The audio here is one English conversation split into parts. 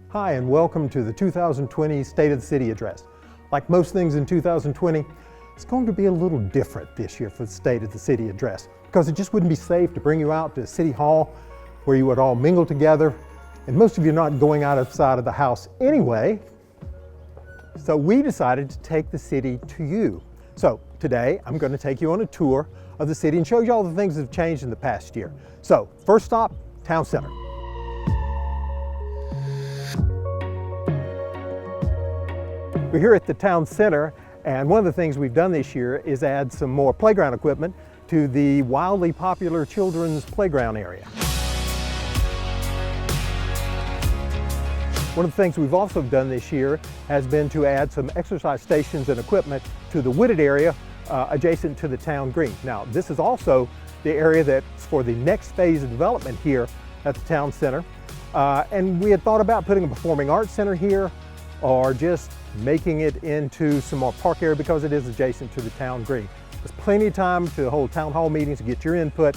Hi, and welcome to the 2020 State of the City Address. Like most things in 2020, it's going to be a little different this year for the State of the City Address because it just wouldn't be safe to bring you out to City Hall where you would all mingle together, and most of you are not going outside of the house anyway. So we decided to take the city to you. So today I'm going to take you on a tour of the city and show you all the things that have changed in the past year. So first stop, Town Center. We're here at the Town Center, and one of the things we've done this year is add some more playground equipment to the wildly popular children's playground area. One of the things we've also done this year has been to add some exercise stations and equipment to the wooded area adjacent to the town green. Now, this is also the area that's for the next phase of development here at the Town Center. And we had thought about putting a performing arts center here, or just making it into some more park area because it is adjacent to the town green. There's plenty of time to hold town hall meetings to get your input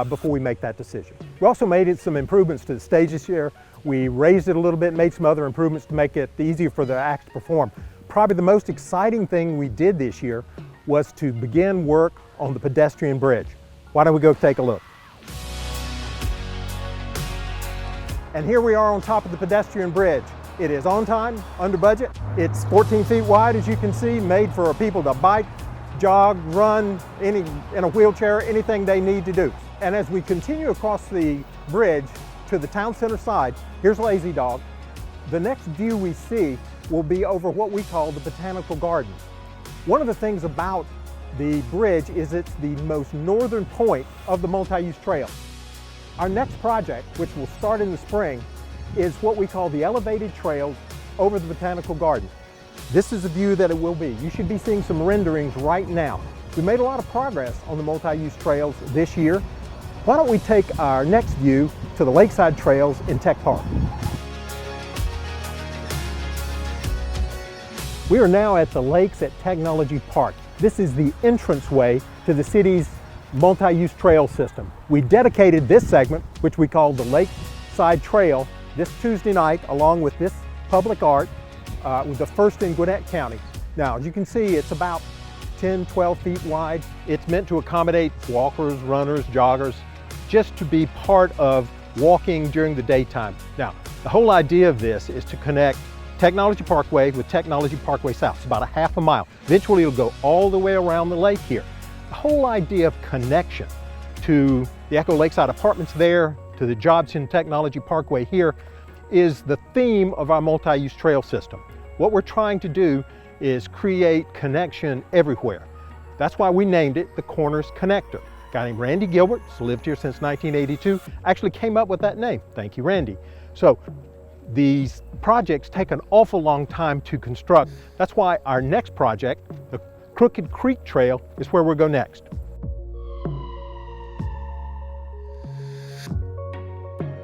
before we make that decision. We also made some improvements to the stage this year. We raised it a little bit, made some other improvements to make it easier for the acts to perform. Probably the most exciting thing we did this year was to begin work on the Pedestrian Bridge. Why don't we go take a look? And here we are on top of the Pedestrian Bridge. It is on time, under budget. It's 14 feet wide, as you can see, made for people to bike, jog, run, in a wheelchair, anything they need to do. And as we continue across the bridge to the Town Center side, here's Lazy Dog. The next view we see will be over what we call the Botanical Gardens. One of the things about the bridge is it's the most northern point of the multi-use trail. Our next project, which will start in the spring, is what we call the elevated trails over the Botanical Garden. This is the view that it will be. You should be seeing some renderings right now. We made a lot of progress on the multi-use trails this year. Why don't we take our next view to the Lakeside Trails in Tech Park. We are now at the Lakes at Technology Park. This is the entranceway to the city's multi-use trail system. We dedicated this segment, which we call the Lakeside Trail, this Tuesday night, along with this public art, with the first in Gwinnett County. Now, as you can see, it's about 10, 12 feet wide. It's meant to accommodate walkers, runners, joggers, just to be part of walking during the daytime. Now, the whole idea of this is to connect Technology Parkway with Technology Parkway South. It's about a half a mile. Eventually, it'll go all the way around the lake here. The whole idea of connection to the Echo Lakeside Apartments there, to the Jobson Technology Parkway here, is the theme of our multi-use trail system. What we're trying to do is create connection everywhere. That's why we named it the Corners Connector. A guy named Randy Gilbert, who's lived here since 1982, actually came up with that name. Thank you, Randy. So these projects take an awful long time to construct. That's why our next project, the Crooked Creek Trail, is where we'll go next.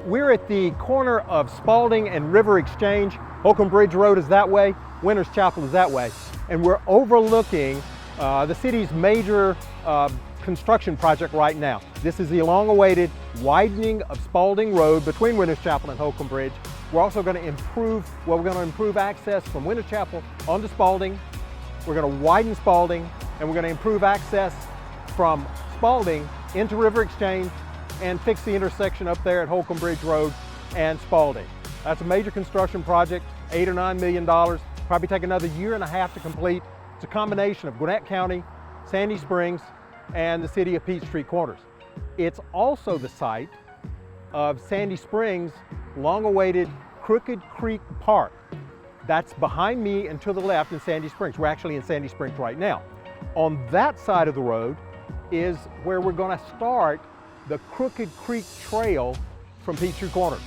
We're at the corner of Spalding and River Exchange. Holcomb Bridge Road is that way, Winters Chapel is that way, and we're overlooking the city's major construction project right now. This is the long-awaited widening of Spalding Road between Winters Chapel and Holcomb Bridge. We're also going to improve access from Winters Chapel onto Spalding. We're going to widen Spalding, and we're going to improve access from Spalding into River Exchange and fix the intersection up there at Holcomb Bridge Road and Spalding. That's a major construction project, $8 or $9 million. Probably take another year and a half to complete. It's a combination of Gwinnett County, Sandy Springs, and the city of Peachtree Corners. It's also the site of Sandy Springs' long-awaited Crooked Creek Park. That's behind me and to the left in Sandy Springs. We're actually in Sandy Springs right now. On that side of the road is where we're going to start the Crooked Creek Trail from Peachtree Corners.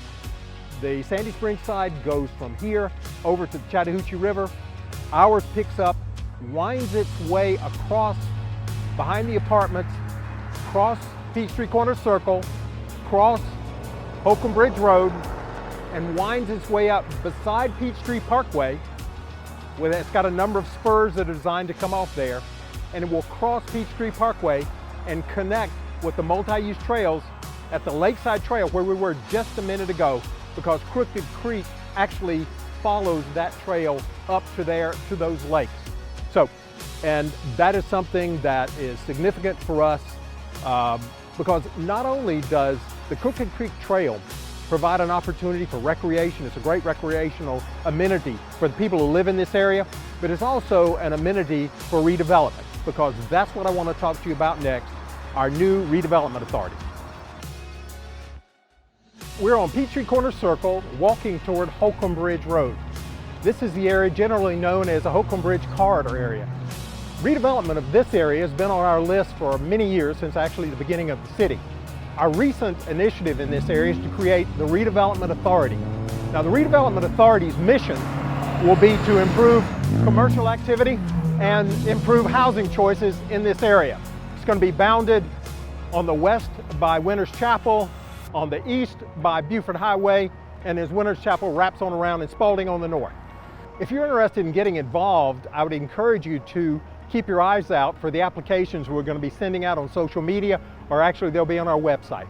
The Sandy Springs side goes from here over to the Chattahoochee River. Ours picks up, winds its way across behind the apartments, across Peachtree Corners Circle, across Holcomb Bridge Road, and winds its way up beside Peachtree Parkway. It's got a number of spurs that are designed to come off there, and it will cross Peachtree Parkway and connect with the multi-use trails at the Lakeside Trail where we were just a minute ago, because Crooked Creek actually follows that trail up to there, to those lakes. So, and that is something that is significant for us because not only does the Crooked Creek Trail provide an opportunity for recreation, it's a great recreational amenity for the people who live in this area, but it's also an amenity for redevelopment, because that's what I want to talk to you about next, our new Redevelopment Authority. We're on Peachtree Corners Circle, walking toward Holcomb Bridge Road. This is the area generally known as the Holcomb Bridge Corridor area. Redevelopment of this area has been on our list for many years, since actually the beginning of the city. Our recent initiative in this area is to create the Redevelopment Authority. Now, the Redevelopment Authority's mission will be to improve commercial activity and improve housing choices in this area. It's going to be bounded on the west by Winters Chapel, on the east by Buford Highway, and as Winters Chapel wraps on around in Spalding on the north. If you're interested in getting involved, I would encourage you to keep your eyes out for the applications we're going to be sending out on social media, or actually they'll be on our website.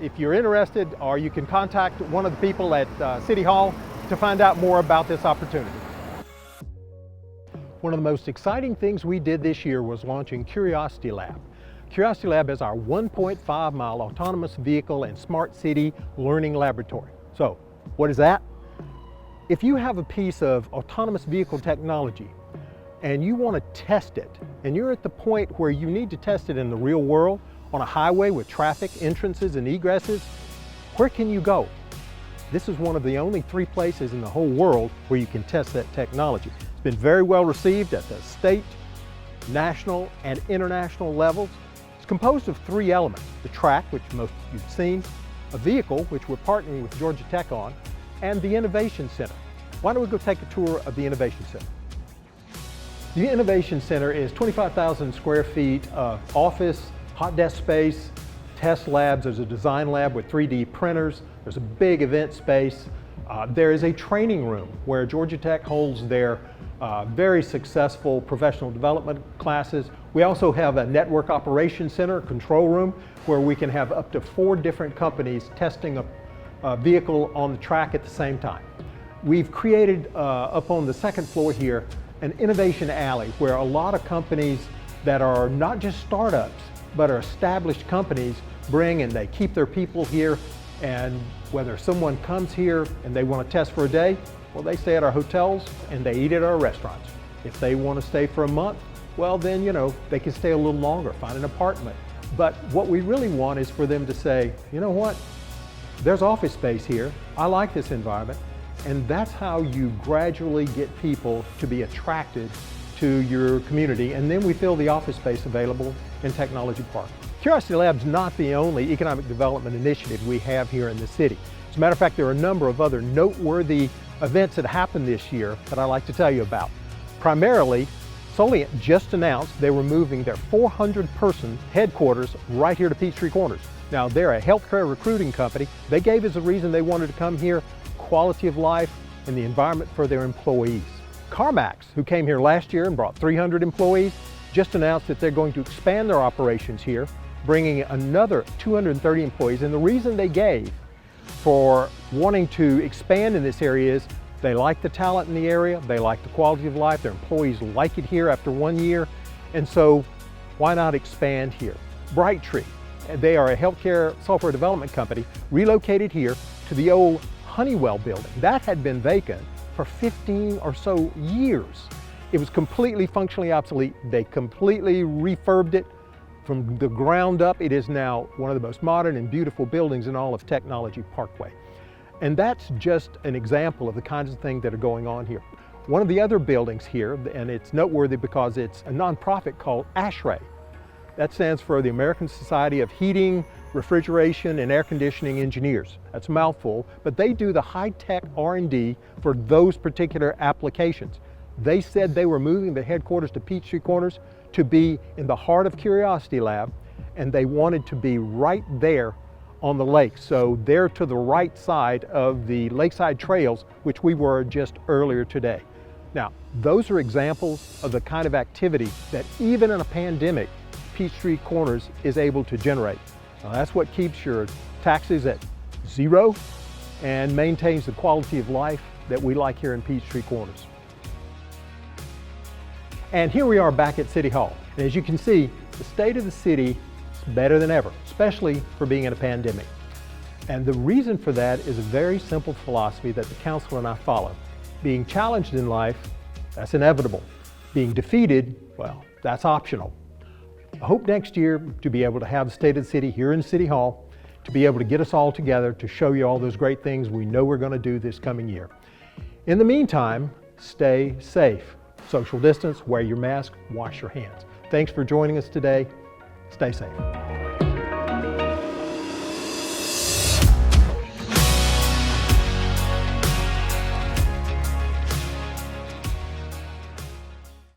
If you're interested, or you can contact one of the people at City Hall to find out more about this opportunity. One of the most exciting things we did this year was launching Curiosity Lab. Curiosity Lab is our 1.5-mile autonomous vehicle and smart city learning laboratory. So, what is that? If you have a piece of autonomous vehicle technology and you want to test it, and you're at the point where you need to test it in the real world, on a highway with traffic, entrances and egresses, where can you go? This is one of the only 3 places in the whole world where you can test that technology. It's been very well received at the state, national, and international levels. It's composed of 3 elements: the track, which most of you've seen, a vehicle, which we're partnering with Georgia Tech on, and the Innovation Center. Why don't we go take a tour of the Innovation Center? The Innovation Center is 25,000 square feet of office, hot desk space, test labs. There's a design lab with 3D printers. There's a big event space. There is a training room where Georgia Tech holds their very successful professional development classes. We also have a network operations center, a control room, where we can have up to 4 different companies testing a vehicle on the track at the same time. We've created up on the 2nd floor here an innovation alley where a lot of companies that are not just startups but are established companies bring, and they keep their people here, and whether someone comes here and they want to test for a day, well, they stay at our hotels and they eat at our restaurants. If they want to stay for a month, well then, you know, they can stay a little longer, find an apartment. But what we really want is for them to say, you know what, there's office space here, I like this environment. And that's how you gradually get people to be attracted to your community. And then we fill the office space available in Technology Park. Curiosity Lab's not the only economic development initiative we have here in the city. As a matter of fact, there are a number of other noteworthy events that happened this year that I'd like to tell you about. Primarily, Solient just announced they were moving their 400-person headquarters right here to Peachtree Corners. Now, they're a healthcare recruiting company. They gave us a reason they wanted to come here: quality of life and the environment for their employees. CarMax, who came here last year and brought 300 employees, just announced that they're going to expand their operations here, bringing another 230 employees. And the reason they gave for wanting to expand in this area is they like the talent in the area, they like the quality of life, their employees like it here after 1 year, and so why not expand here? Brightree, they are a healthcare software development company, relocated here to the old Honeywell building. That had been vacant for 15 or so years. It was completely functionally obsolete. They completely refurbed it from the ground up. It is now one of the most modern and beautiful buildings in all of Technology Parkway. And that's just an example of the kinds of things that are going on here. One of the other buildings here, and it's noteworthy because it's a nonprofit called ASHRAE. That stands for the American Society of Heating, Refrigeration, and Air Conditioning Engineers. That's a mouthful, but they do the high-tech R&D for those particular applications. They said they were moving the headquarters to Peachtree Corners to be in the heart of Curiosity Lab, and they wanted to be right there on the lake. So they're to the right side of the Lakeside Trails, which we were just earlier today. Now, those are examples of the kind of activity that even in a pandemic, Peachtree Corners is able to generate. Now, that's what keeps your taxes at 0 and maintains the quality of life that we like here in Peachtree Corners. And here we are back at City Hall. And as you can see, the state of the city is better than ever, especially for being in a pandemic. And the reason for that is a very simple philosophy that the council and I follow. Being challenged in life, that's inevitable. Being defeated, well, that's optional. I hope next year to be able to have the State of the City here in City Hall, to be able to get us all together to show you all those great things we know we're going to do this coming year. In the meantime, stay safe. Social distance, wear your mask, wash your hands. Thanks for joining us today. Stay safe.